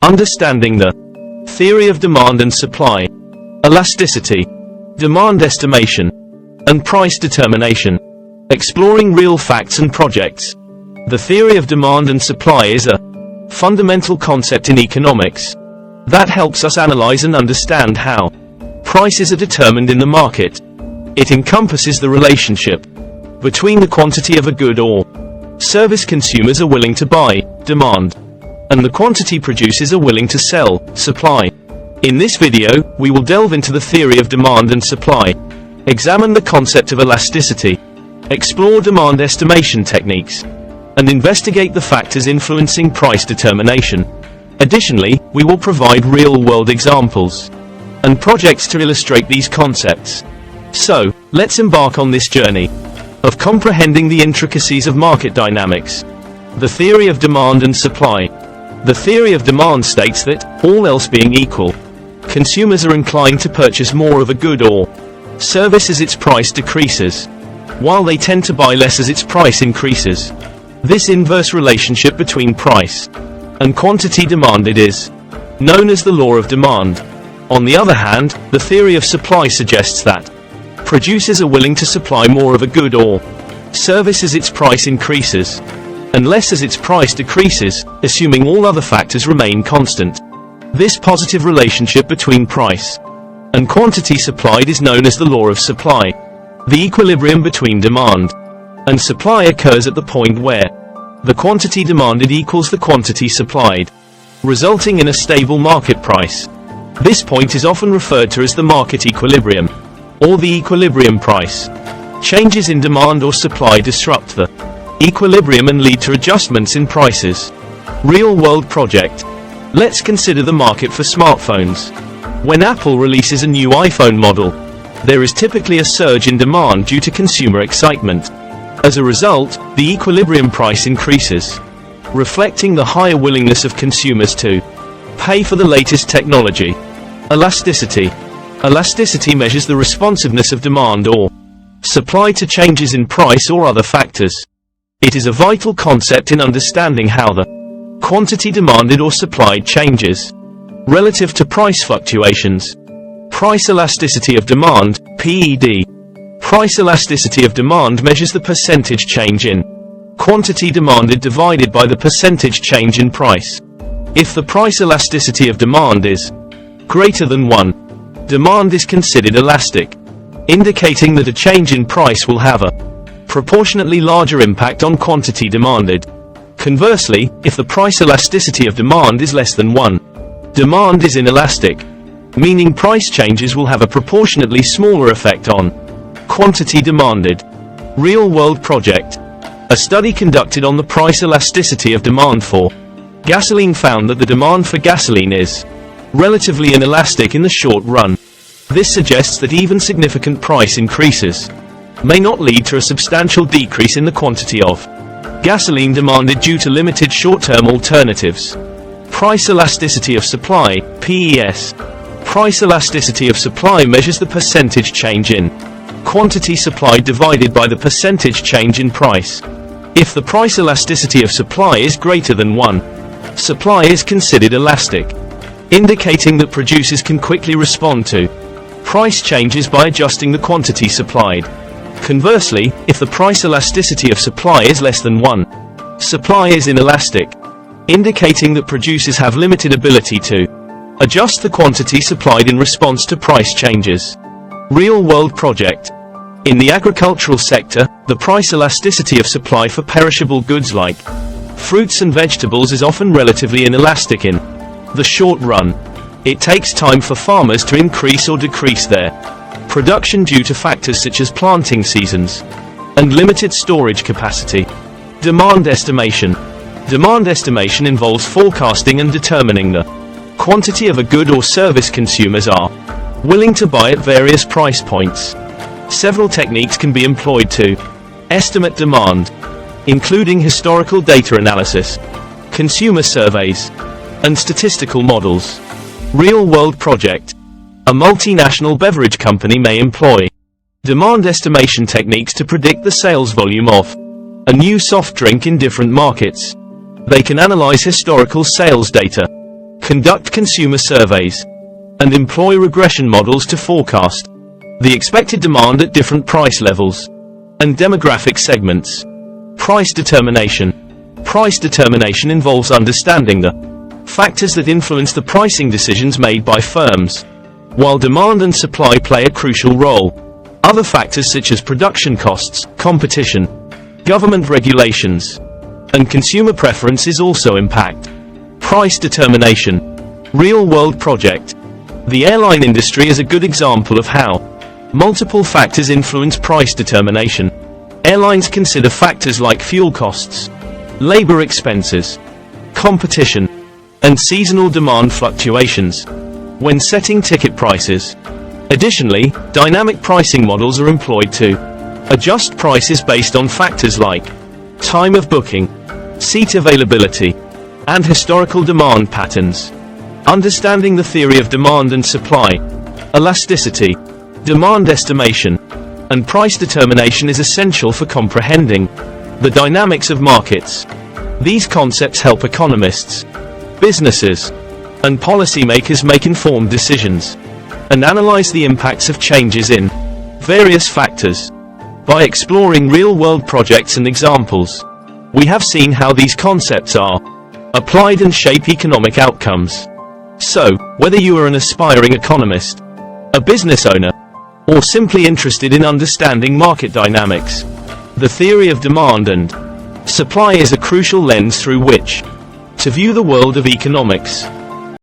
Understanding the theory of demand and supply, elasticity, demand estimation, and price determination. Exploring real facts and projects. The theory of demand and supply is a fundamental concept in economics that helps us analyze and understand how prices are determined in the market. It encompasses the relationship between the quantity of a good or service consumers are willing to buy, demand, and the quantity producers are willing to sell, supply. In this video, we will delve into the theory of demand and supply, examine the concept of elasticity, explore demand estimation techniques, and investigate the factors influencing price determination. Additionally, we will provide real-world examples and projects to illustrate these concepts. So, let's embark on this journey of comprehending the intricacies of market dynamics. The theory of demand and supply. The theory of demand states that, all else being equal, consumers are inclined to purchase more of a good or service as its price decreases, while they tend to buy less as its price increases. This inverse relationship between price and quantity demanded is known as the law of demand. On the other hand, the theory of supply suggests that producers are willing to supply more of a good or service as its price increases, and less as its price decreases, assuming all other factors remain constant. This positive relationship between price and quantity supplied is known as the law of supply. The equilibrium between demand and supply occurs at the point where the quantity demanded equals the quantity supplied, resulting in a stable market price. This point is often referred to as the market equilibrium, or the equilibrium price. Changes in demand or supply disrupt the equilibrium and lead to adjustments in prices. Real-world project. Let's consider the market for smartphones. When Apple releases a new iPhone model, there is typically a surge in demand due to consumer excitement. As a result, the equilibrium price increases, reflecting the higher willingness of consumers to pay for the latest technology. Elasticity. Elasticity measures the responsiveness of demand or supply to changes in price or other factors. It is a vital concept in understanding how the quantity demanded or supplied changes relative to price fluctuations. Price elasticity of demand, PED. Price elasticity of demand measures the percentage change in quantity demanded divided by the percentage change in price. If the price elasticity of demand is greater than 1, demand is considered elastic, indicating that a change in price will have a proportionately larger impact on quantity demanded. Conversely, if the price elasticity of demand is less than 1, demand is inelastic, meaning price changes will have a proportionately smaller effect on quantity demanded. Real-world project. A study conducted on the price elasticity of demand for gasoline found that the demand for gasoline is relatively inelastic in the short run. This suggests that even significant price increases may not lead to a substantial decrease in the quantity of gasoline demanded due to limited short-term alternatives. Price elasticity of supply, PES. Price elasticity of supply measures the percentage change in quantity supplied divided by the percentage change in price. If the price elasticity of supply is greater than 1, supply is considered elastic, indicating that producers can quickly respond to price changes by adjusting the quantity supplied. Conversely, if the price elasticity of supply is less than 1, supply is inelastic, indicating that producers have limited ability to adjust the quantity supplied in response to price changes. Real-world project. In the agricultural sector, the price elasticity of supply for perishable goods like fruits and vegetables is often relatively inelastic in the short run. It takes time for farmers to increase or decrease their production due to factors such as planting seasons and limited storage capacity. Demand estimation. Demand estimation involves forecasting and determining the quantity of a good or service consumers are willing to buy at various price points. Several techniques can be employed to estimate demand, including historical data analysis, consumer surveys, and statistical models. Real-world project. A multinational beverage company may employ demand estimation techniques to predict the sales volume of a new soft drink in different markets. They can analyze historical sales data, conduct consumer surveys, and employ regression models to forecast the expected demand at different price levels and demographic segments. Price determination. Price determination involves understanding the factors that influence the pricing decisions made by firms. While demand and supply play a crucial role, other factors such as production costs, competition, government regulations, and consumer preferences also impact price determination. Real-world project. The airline industry is a good example of how multiple factors influence price determination. Airlines consider factors like fuel costs, labor expenses, competition, and seasonal demand fluctuations when setting ticket prices. Additionally, dynamic pricing models are employed to adjust prices based on factors like time of booking, seat availability, and historical demand patterns. Understanding the theory of demand and supply, elasticity, demand estimation, and price determination is essential for comprehending the dynamics of markets. These concepts help economists, businesses, and policymakers make informed decisions and analyze the impacts of changes in various factors. By exploring real-world projects and examples, we have seen how these concepts are applied and shape economic outcomes. So, whether you are an aspiring economist, a business owner, or simply interested in understanding market dynamics, the theory of demand and supply is a crucial lens through which to view the world of economics.